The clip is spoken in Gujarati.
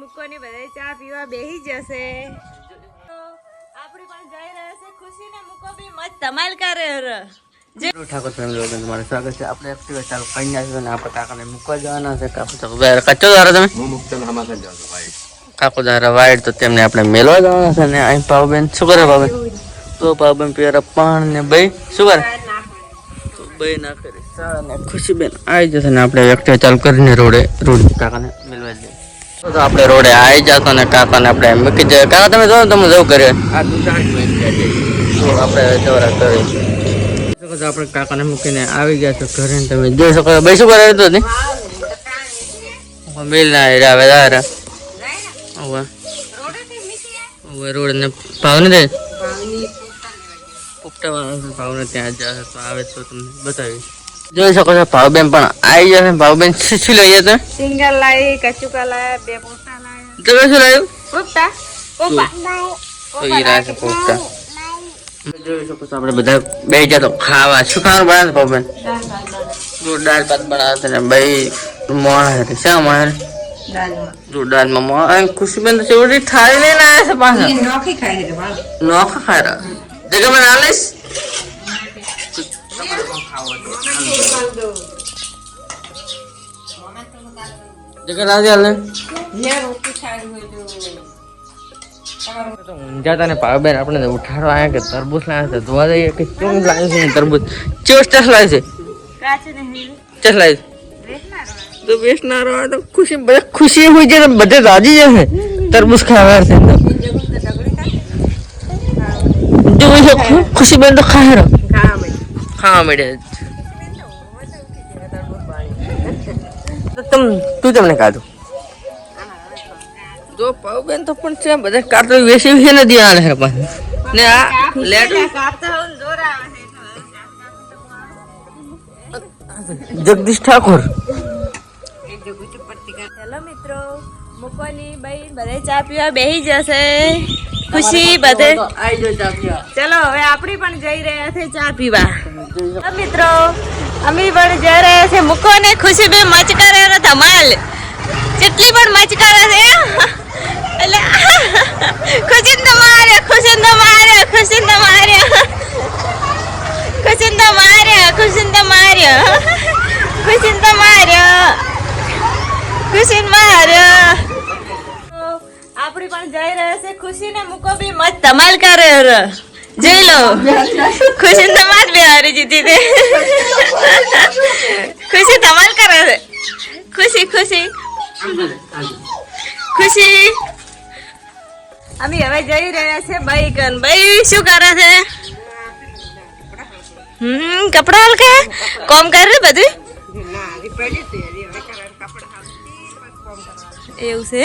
મુકોની બધા ચા પીવા બેહી જશે તો આપણે પણ જઈ રહ્યા છે ખુશીને મુકો બી મત ધમાલ કરે ઠાકોર ફેમિલી લોકો તમારું સ્વાગત છે. આપણે એક્ટિવા ચાલુ કરી નાખ્યું અને આપણે કાકાને મૂકવા જવાના છે. કાકો કચ્ચો ધારો તમે કાકો ધારા વાઈડ તો તેમને આપણે મેળવા જવાના છે ને અહીં પાવબેન શું કરે પાવબેન તો પાવબેન પિયરા પાણ ને ભાઈ શું કરે તો ભાઈ ના કરે ને ખુશીબેન આવી જશે ને આપણે એક્ટિવા ચાલુ કરીને રોડ કાકાને મેળવા જઈએ તો આપણે રોડે આવી જતો ને કાકાને આપણે મૂકી જાય. કાકા તમે જો તમે જવું કરે આપણે જવરા કરીએ આપણે કાકાને મૂકીને આવી ગયા છો ઘરે તમે જોઈ શકો ભાઈ શું કરે તો મિલ ના આવે દારા રોડ ને ભાવ ને દે પોપટા ભાવને ત્યાં જશે તો આવે તો તમને બતાવી જોઈ શકો છો. ભાવબેન પણ આવી જશે. ભાવબેન શું લઈએ તો સિંગલ લાઈ કચુકા લાયા બે પોપટા લાયા તમે શું લાવ્યું પોપટા તો ઈ રાખે પોપટા જોઈ શકો છો. આપણે બધા બે જા તો ખાવા શું ખાવાનું બનાવે ભાવબેન દાળ ભાત બનાવે ને ભાઈ મોણ શા મોણ દાળમાં મોણ ખુશીબેન તો ચેવડી થાળી લઈને આવ્યા છે પાછા નોખા ખાઈ રહ્યા જગ્યા મને આ લઈશ જગ્યા લાવજે હાલ ઊંઝાતા ને પાવબેન આપણે ઉઠાડવા આવ્યા કે તરબૂચ લાવ્યા છે જોવા જઈએ કે કેમ લાવ્યું છે તરબૂચ ચેસ ટેસ લાવે છે ચેસ લાવે તો બેસનારો તો ખુશી બધા ખુશી હોય છે બધે રાજી જશે તરબૂચ ખાવા છે જો ખુશી બેન તો ખાવા મળે તું તમને કાઢું તો પાવબેન તો પણ છે બધા કાઢતો વેસી છે નથી આને છે પણ ને આ લેટ જગદીશ ઠાકોર હેલો મિત્રો મુકોની ભાઈ બધા ચા પીવા બેહી જશે ખુશી બધે ચલો હવે આપણે પણ જઈ રહ્યા છે ચા પીવા મિત્રો અમે પણ જઈ રહ્યા છે મુકો ને ખુશી બે મચ કરે ને ધમાલ જેટલી પણ મચ કરે છે એટલે ખુશી તો માર્યા ખુશી તો માર્યા ખુશી તો માર્યા ખુશી તો માર્યા ખુશી તો માર્યા ખુશી તો માર્યા ખુશી માર્યા આપણે પણ જઈ રહ્યા છે ખુશી ને મુકો બી મત ધમાલ કરે જોઈ લો ખુશી ધમાલ બે હારી જીતી દે ખુશી ધમાલ કરે છે ખુશી ખુશી ખુશી અમે હવે જઈ રહ્યા છે ભાઈ કન ભાઈ શું કરે છે કપડા હલકે કોમ કરે બધું એવું છે